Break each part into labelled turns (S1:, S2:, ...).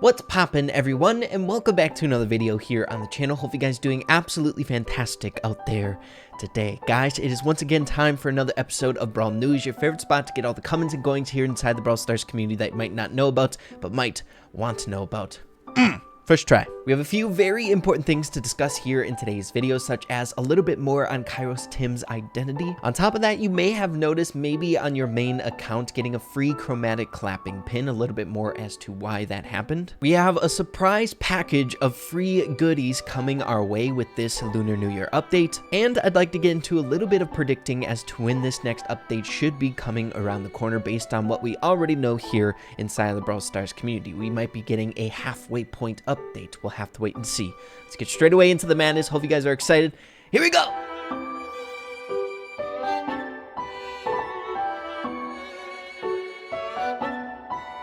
S1: What's poppin', everyone, and welcome back to another video here on the channel. Hope you guys doing absolutely fantastic out there today. Guys, it is once again time for another episode of Brawl News, your favorite spot to get all the comings and goings here inside the Brawl Stars community that you might not know about, but might want to know about. First try. We have a few very important things to discuss here in today's video, such as a little bit more on KairosTim's identity. On top of that, you may have noticed maybe on your main account getting a free chromatic clapping pin, a little bit more as to why that happened. We have a surprise package of free goodies coming our way with this Lunar New Year update, and I'd like to get into a little bit of predicting as to when this next update should be coming around the corner based on what we already know here inside of the Brawl Stars community. We might be getting a halfway point update. We'll have to wait and see. Let's get straight away into the madness. Hope you guys are excited. Here we go.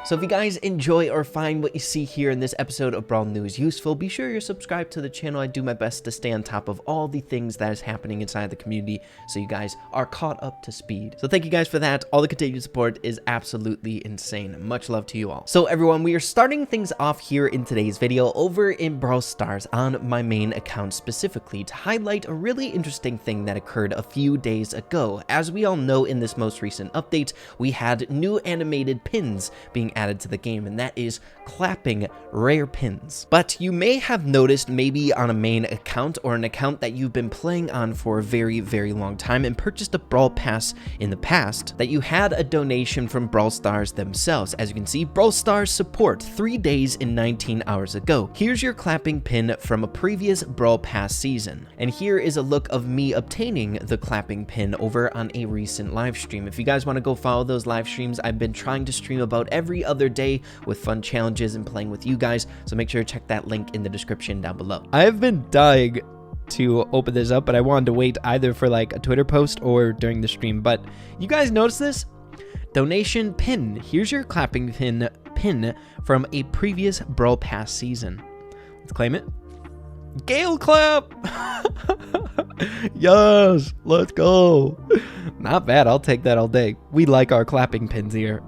S1: So if you guys enjoy or find what you see here in this episode of Brawl News useful, be sure you're subscribed to the channel. I do my best to stay on top of all the things that is happening inside the community so you guys are caught up to speed. So thank you guys for that. All the continued support is absolutely insane. Much love to you all. So everyone, we are starting things off here in today's video over in Brawl Stars on my main account specifically to highlight a really interesting thing that occurred a few days ago. As we all know, in this most recent update, we had new animated pins being added to the game, and that is clapping rare pins. But you may have noticed maybe on a main account or an account that you've been playing on for a very, very long time and purchased a Brawl Pass in the past, that you had a donation from Brawl Stars themselves. As you can see, Brawl Stars support 3 days and 19 hours ago. Here's your clapping pin from a previous Brawl Pass season. And here is a look of me obtaining the clapping pin over on a recent live stream. If you guys want to go follow those live streams, I've been trying to stream about every other day with fun challenges and playing with you guys, so make sure to check that link in the description down below.
S2: I've been dying to open this up, but I wanted to wait either for like a Twitter post or during the stream. But you guys notice this? Donation pin. Here's your clapping pin from a previous Brawl Pass season. Let's claim it. Gale clap. Yes, let's go. Not bad. I'll take that all day. We like our clapping pins here.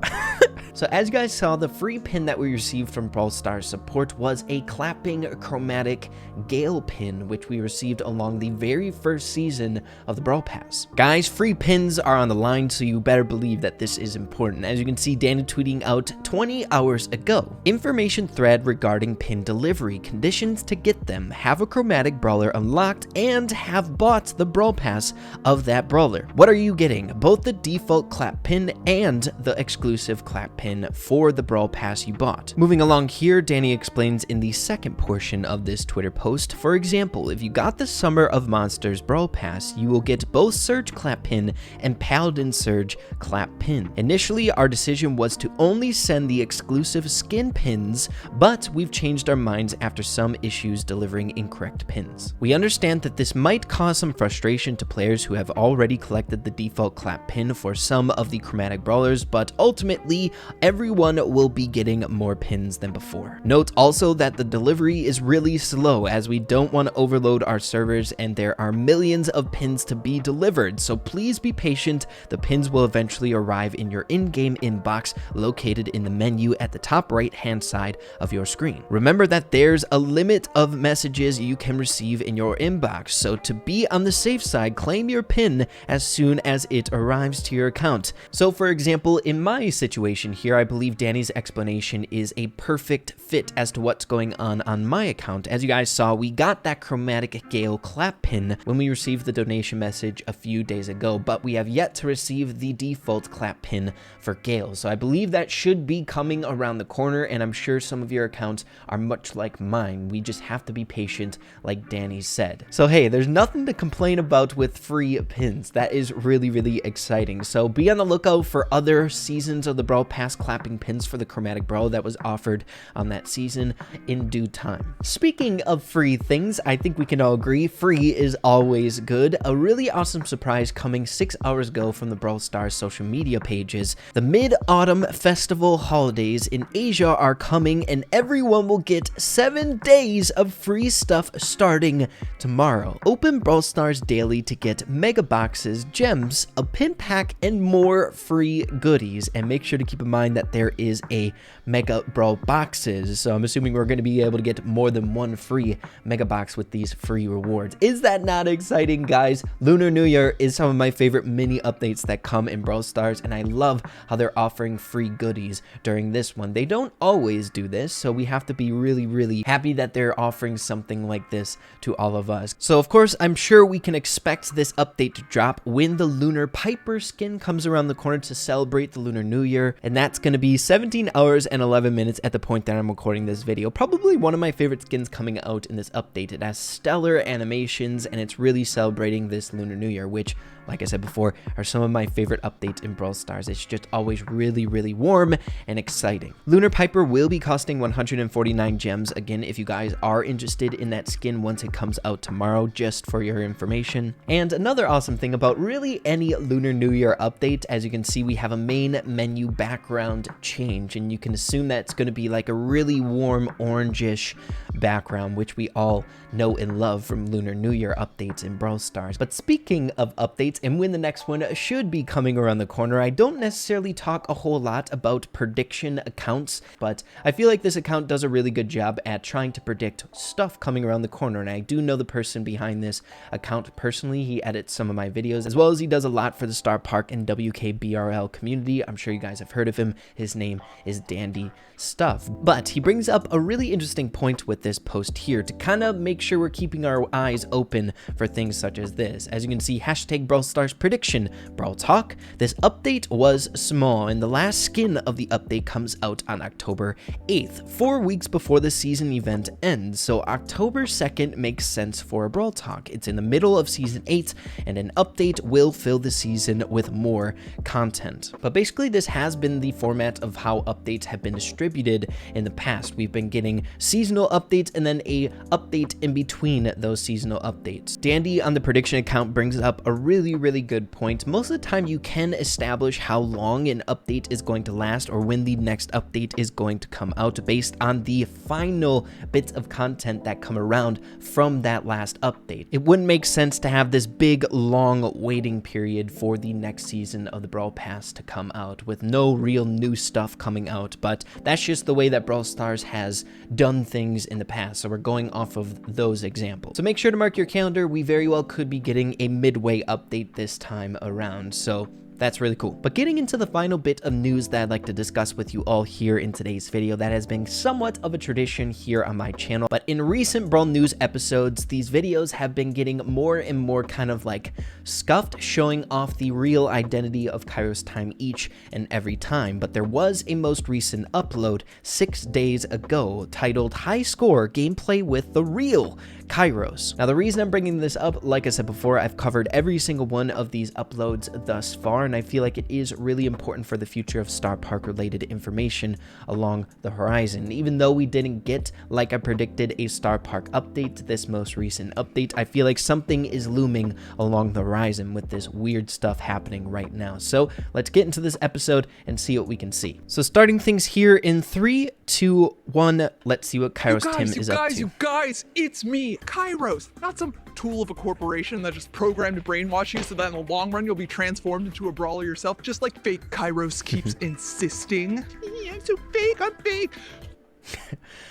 S1: So as you guys saw, the free pin that we received from Brawl Stars support was a clapping chromatic Gale pin, which we received along the very first season of the Brawl Pass. Guys, free pins are on the line, so you better believe that this is important. As you can see, Danny tweeting out 20 hours ago. Information thread regarding pin delivery, conditions to get them, have a chromatic brawler unlocked, and have bought the Brawl Pass of that brawler. What are you getting? Both the default clap pin and the exclusive clap pin for the Brawl Pass you bought. Moving along here, Danny explains in the second portion of this Twitter post, for example, if you got the Summer of Monsters Brawl Pass, you will get both Surge Clap Pin and Paladin Surge Clap Pin. Initially, our decision was to only send the exclusive skin pins, but we've changed our minds after some issues delivering incorrect pins. We understand that this might cause some frustration to players who have already collected the default clap pin for some of the chromatic brawlers, but ultimately, everyone will be getting more pins than before. Note also that the delivery is really slow, as we don't want to overload our servers and there are millions of pins to be delivered, so please be patient. The pins will eventually arrive in your in-game inbox located in the menu at the top right hand side of your screen. Remember that there's a limit of messages you can receive in your inbox, so to be on the safe side, claim your pin as soon as it arrives to your account. So for example, in my situation here, I believe Danny's explanation is a perfect fit as to what's going on my account. As you guys saw, we got that chromatic Gale clap pin when we received the donation message a few days ago, but we have yet to receive the default clap pin for Gale. So I believe that should be coming around the corner, and I'm sure some of your accounts are much like mine. We just have to be patient, like Danny said. So hey, there's nothing to complain about with free pins. That is really, really exciting. So be on the lookout for other seasons of the Brawl Pass clapping pins for the chromatic brawl that was offered on that season in due time. Speaking of free things, I think we can all agree free is always good. A really awesome surprise coming 6 hours ago from the Brawl Stars social media pages. The Mid-Autumn Festival holidays in Asia are coming, and everyone will get 7 days of free stuff starting tomorrow. Open Brawl Stars daily to get mega boxes, gems, a pin pack, and more free goodies, and make sure to keep in mind mind that there is a Mega Brawl boxes. So I'm assuming we're going to be able to get more than one free Mega Box with these free rewards. Is that not exciting, guys? Lunar New Year is some of my favorite mini updates that come in Brawl Stars, and I love how they're offering free goodies during this one. They don't always do this, so we have to be really happy that they're offering something like this to all of us. So of course, I'm sure we can expect this update to drop when the Lunar Piper skin comes around the corner to celebrate the Lunar New Year, and that's going to be 17 hours and 11 minutes at the point that I'm recording this video. Probably one of my favorite skins coming out in this update. It has stellar animations, and it's really celebrating this Lunar New Year, which, like I said before, are some of my favorite updates in Brawl Stars. It's just always really warm and exciting. Lunar Piper will be costing 149 gems. Again, if you guys are interested in that skin once it comes out tomorrow, just for your information. And another awesome thing about really any Lunar New Year update, as you can see, we have a main menu background change, and you can assume that's going to be like a really warm orangish background, which we all know and love from Lunar New Year updates in Brawl Stars. But speaking of updates, and when the next one should be coming around the corner, I don't necessarily talk a whole lot about prediction accounts, but I feel like this account does a really good job at trying to predict stuff coming around the corner, and I do know the person behind this account personally. He edits some of my videos, as well as he does a lot for the Star Park and WKBRL community. I'm sure you guys have heard of him. His name is Dandy Stuff. But he brings up a really interesting point with this post here to kind of make sure we're keeping our eyes open for things such as this. As you can see, hashtag Brawl Stars prediction, Brawl Talk. This update was small, and the last skin of the update comes out on October 8th, 4 weeks before the season event ends. So October 2nd makes sense for a Brawl Talk. It's in the middle of season 8, and an update will fill the season with more content. But basically, this has been the format of how updates have been distributed in the past. We've been getting seasonal updates and then a update in between those seasonal updates. Dandy on the prediction account brings up a really good point. Most of the time you can establish how long an update is going to last or when the next update is going to come out based on the final bits of content that come around from that last update. It wouldn't make sense to have this big long waiting period for the next season of the Brawl Pass to come out with no real new stuff coming out, but that's just the way that Brawl Stars has done things in the past, so we're going off of those examples. So make sure to mark your calendar. We very well could be getting a midway update this time around, so that's really cool. But getting into the final bit of news that I'd like to discuss with you all here in today's video, that has been somewhat of a tradition here on my channel, but in recent Brawl News episodes, these videos have been getting more and more kind of like scuffed, showing off the real identity of KairosTim each and every time. But there was a most recent upload 6 days ago titled High Score Gameplay with the Real Kairos. Now, the reason I'm bringing this up, like I said before, I've covered every single one of these uploads thus far, and I feel like it is really important for the future of Star Park related information along the horizon. Even though we didn't get, like I predicted, a Star Park update, this most recent update, I feel like something is looming along the horizon with this weird stuff happening right now. So let's get into this episode and see what we can see. So starting things here in 3, 2, 1, let's see what KairosTim is up to.
S3: You guys, it's me, Kairos, not some tool of a corporation that just programmed to brainwash you so that in the long run you'll be transformed into a brawler yourself, just like fake Kairos keeps insisting. I'm so fake, I'm fake.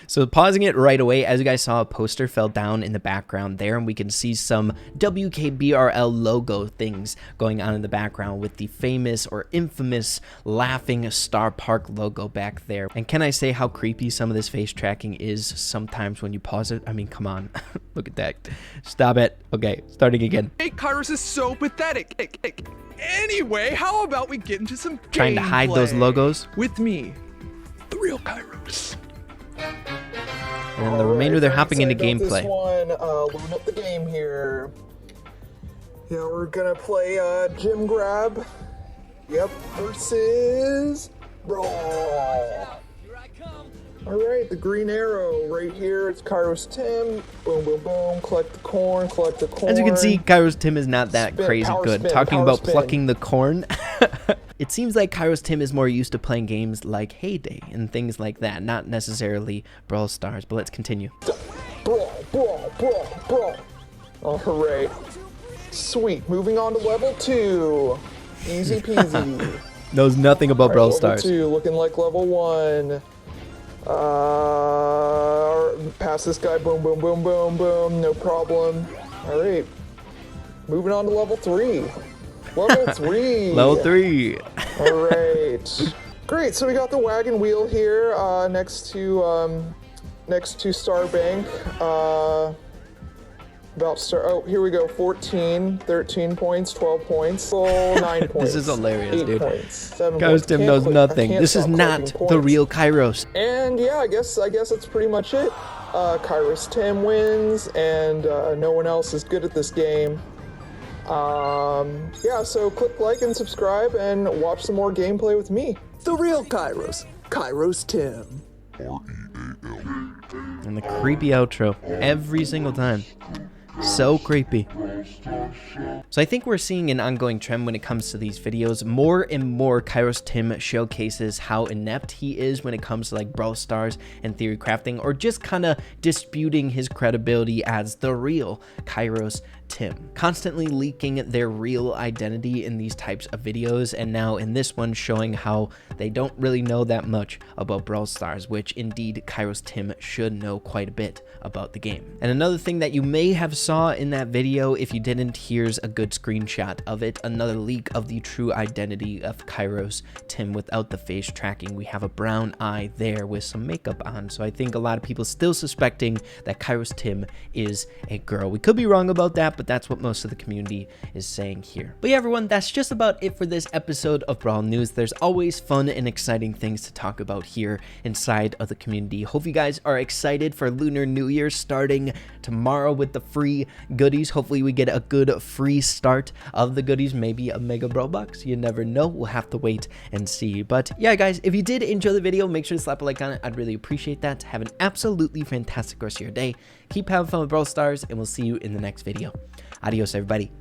S1: So pausing it right away, as you guys saw, a poster fell down in the background there, and we can see some WKBRL logo things going on in the background with the famous or infamous laughing Star Park logo back there. And can I say how creepy some of this face tracking is sometimes when you pause it? I mean, come on. Look at that. Stop it. Okay, starting again.
S3: Fake Kairos is so pathetic. Anyway, how about we get into some
S1: Trying to hide those logos?
S3: With me, the real Kairos.
S1: And the remainder, they're hopping into gameplay.
S4: This one, loading up the game here. Yeah, we're gonna play Gym Grab. Yep, versus Brawl. Alright, the green arrow right here. It's KairosTim. Boom, boom, boom. Collect the corn, collect the corn.
S1: As you can see, KairosTim is not that crazy good. Talking about plucking the corn. It seems like KairosTim is more used to playing games like Heyday and things like that, not necessarily Brawl Stars, but let's continue.
S4: Brawl. Alright. Sweet. Moving on to level 2. Easy peasy.
S2: Knows nothing about Brawl
S4: level
S2: Stars.
S4: 2, looking like level 1. Pass this guy, boom, boom, boom, boom, boom, no problem. All right, moving on to level 3. Level 3.
S2: Level 3.
S4: All right, great. So we got the wagon wheel here next to Starbank. About to start. Oh, here we go. 14, 13 points, 12 points, full 9 points.
S2: This is hilarious,
S4: 8
S2: dude.
S4: points, 7 points.
S2: KairosTim knows nothing. This is
S4: stop
S2: not
S4: collecting
S2: the
S4: points.
S2: real Kairos.
S4: And yeah, I guess that's pretty much it. KairosTim wins, and no one else is good at this game. Yeah, so click like and subscribe and watch some more gameplay with me.
S3: The real Kairos. KairosTim.
S2: And the creepy outro every single time. So creepy. So I think we're seeing an ongoing trend when it comes to these videos. More and more KairosTim showcases how inept he is when it comes to like Brawl Stars and theory crafting, or just kind of disputing his credibility as the real KairosTim. Constantly leaking their real identity in these types of videos, and now in this one showing how they don't really know that much about Brawl Stars, which indeed KairosTim should know quite a bit about the game. And another thing that you may have saw in that video, if you didn't, here's a good screenshot of it. Another leak of the true identity of KairosTim without the face tracking. We have a brown eye there with some makeup on, so I think a lot of people still suspecting that KairosTim is a girl. We could be wrong about that, but that's what most of the community is saying here. But yeah, everyone, that's just about it for this episode of Brawl News. There's always fun and exciting things to talk about here inside of the community. Hope you guys are excited for Lunar New Year starting tomorrow with the free goodies. Hopefully we get a good free start of the goodies, maybe a mega Brawl box. You never know. We'll have to wait and see. But yeah, guys, if you did enjoy the video, make sure to slap a like on it. I'd really appreciate that. Have an absolutely fantastic rest of your day. Keep having fun with Brawl Stars, and we'll see you in the next video. Adios, everybody.